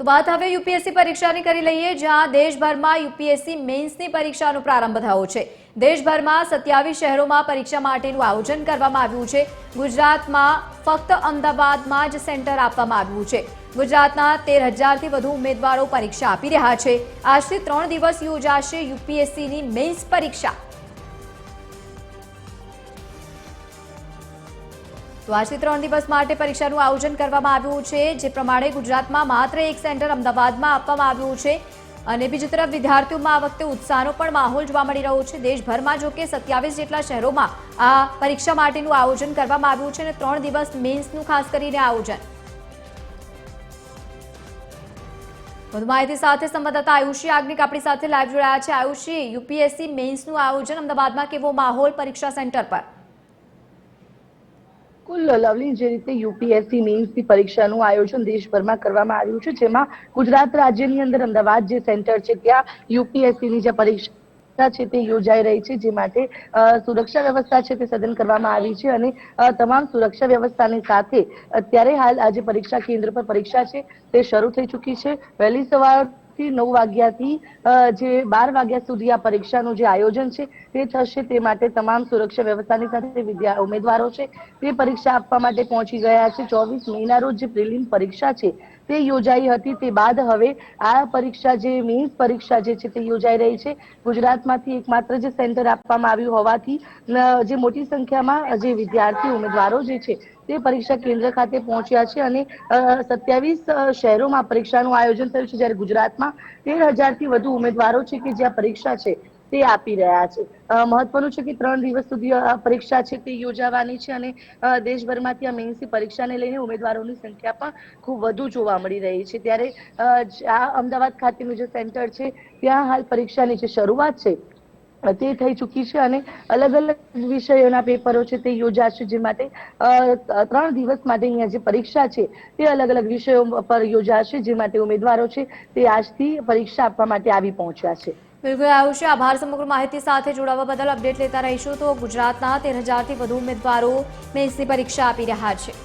તો વાત હવે યુપીએસસી પરીક્ષાની કરી લઈએ, જ્યાં દેશભરમાં યુપીએસસી મેન્સની પરીક્ષાનો પ્રારંભ થયો છે। દેશભરમાં 27 શહેરોમાં પરીક્ષા માટેનું આયોજન કરવામાં આવ્યું છે। ગુજરાતમાં ફક્ત અમદાવાદમાં જ સેન્ટર આપવામાં આવ્યું છે। ગુજરાતના 13,000થી વધુ ઉમેદવારો પરીક્ષા આપી રહ્યા છે। આજથી 3 દિવસ યોજાશે યુપીએસસીની મેન્સ પરીક્ષા। તો આજથી 3 દિવસ માટે પરીક્ષાનું આયોજન કરવામાં આવ્યું છે, જે પ્રમાણે ગુજરાતમાં માત્ર એક સેન્ટર અમદાવાદમાં આપવામાં આવ્યું છે અને બીજી તરફ વિદ્યાર્થીઓમાં આ વખતે ઉત્સાહનો પણ માહોલ જોવા મળી રહ્યો છે। દેશભરમાં જો કે 27 જેટલા શહેરોમાં આ પરીક્ષા માટેનું આયોજન કરવામાં આવ્યું છે અને 3 દિવસ મેન્સનું ખાસ કરીને આયોજન। વધુ માહિતી સાથે સંવાદદાતા આયુષી યાજ્ઞિક આપણી સાથે લાઈવ જોડાયા છે। આયુષી, યુપીએસસી મેન્સનું આયોજન અમદાવાદમાં કેવો માહોલ પરીક્ષા સેન્ટર પર? કુલ લવલી જે રીતે યુપીએસસી મેન્સની પરીક્ષાનું આયોજન દેશભરમાં કરવામાં આવ્યું છે, જેમાં ગુજરાત રાજ્યની અંદર અમદાવાદ જે સેન્ટર છે ત્યાં યુપીએસસીની જે પરીક્ષા છે તે યોજાઈ રહી છે, જે માટે સુરક્ષા વ્યવસ્થા છે તે સઘન કરવામાં આવી છે અને તમામ સુરક્ષા વ્યવસ્થાની સાથે અત્યારે હાલ આજે પરીક્ષા કેન્દ્ર પર પરીક્ષા છે તે શરૂ થઈ ચૂકી છે। વહેલી સવાર 9 વાગ્યાથી જે 12 વાગ્યા સુધી આ પરીક્ષાનું જે આયોજન છે તે થશે। તે માટે તમામ સુરક્ષા વ્યવસ્થાની સાથે ઉમેદવારો છે તે પરીક્ષા આપવા માટે પહોંચી ગયા છે। 24 મેના રોજ જે પ્રિલિમ પરીક્ષા છે તે યોજાઈ હતી, તે બાદ હવે આ પરીક્ષા જે મેન્સ પરીક્ષા જે છે તે યોજાઈ રહી છે। ગુજરાતમાંથી એકમાત્ર જે સેન્ટર આપવામાં આવ્યું હોવાથી જે મોટી સંખ્યામાં જે વિદ્યાર્થી ઉમેદવારો જે છે તે પરીક્ષા કેન્દ્ર ખાતે પહોંચ્યા છે અને 27 શહેરોમાં પરીક્ષાનું આયોજન થયું છે, જ્યારે ગુજરાતમાં 13,000થી વધુ ઉમેદવારો છે કે જ્યાં પરીક્ષા છે તે આપી રહ્યા છે। મહત્વનું છે કે 3 દિવસ સુધી આ પરીક્ષા છે તે યોજાવાની છે અને દેશભરમાંથી આ મેન્સની પરીક્ષાને લઈને ઉમેદવારોની સંખ્યા પણ ખૂબ વધુ જોવા મળી રહી છે। ત્યારે આ અમદાવાદ ખાતેનું જે સેન્ટર છે ત્યાં હાલ પરીક્ષાની જે શરૂઆત છે તે થઈ ચૂકી છે અને અલગ અલગ વિષયોના પેપરો છે તે યોજાશે, જે માટે 3 દિવસ માટે અહીંયા જે પરીક્ષા છે તે અલગ અલગ વિષયો પર યોજાશે, જે માટે ઉમેદવારો છે તે આજથી પરીક્ષા આપવા માટે આવી પહોંચ્યા છે। બિલકુલ આયુષી, આભાર સમગ્ર માહિતી સાથે જોડાવા બદલ। અપડેટ લેતા રહીશું। તો ગુજરાતના 13,000થી વધુ ઉમેદવારો મેન્સની પરીક્ષા આપી રહ્યા છે।